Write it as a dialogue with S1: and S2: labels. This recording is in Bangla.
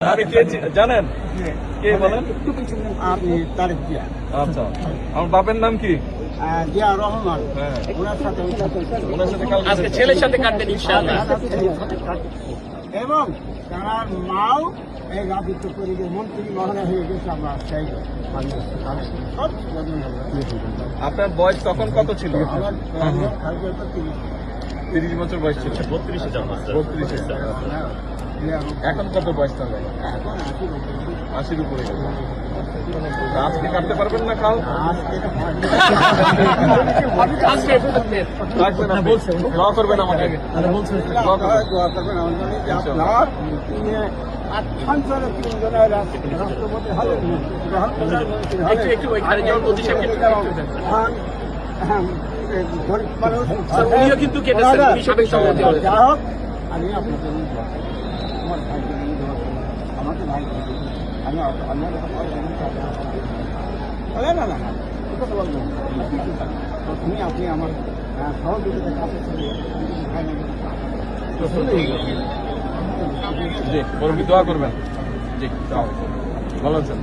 S1: আপনি কে জানেন? কে বলেন?
S2: আপনি তারেক জিয়া।
S1: আচ্ছা, আমার বাপের নাম কি?
S2: জিয়া রহমান।
S1: হ্যাঁ,
S2: ওনার সাথে
S1: ওনার সাথে কালকে
S3: আজকে ছেলের সাথে কাটবেন ইনশাআল্লাহ।
S2: এবং তার মাও এই রাজত্ব পরিবেশ মন্ত্রী মহোদয় হয়ে গেছে। আমরা চাই
S1: আপনার বয়স তখন কত ছিল?
S2: আমার
S1: 30 বছর বয়স ছিল।
S3: 32-এ জন্ম।
S1: 32 এখন কত বয়স তাহলে? 80-র উপরে গেছে। আজকে কাটতে পারবেন না কাল?
S3: আজকে
S1: রাখবেন আপনি। দোয়া করবেন আমাকে। দোয়া করবেন।
S3: একটু ওইখানে যেমন মোদী সাহেবকে একটু উনিও কিন্তু কেটেছেন, উনি সাবেক সভাপতি হলেন।
S2: যা হোক, আমি আপনাদের আমার ভাইকে আমাকে ভাই আমি না না না প্রথমে আপনি আমার সহযোগিতার কাছে
S1: জি, দোয়া করবেন। জি, ভালো আছেন।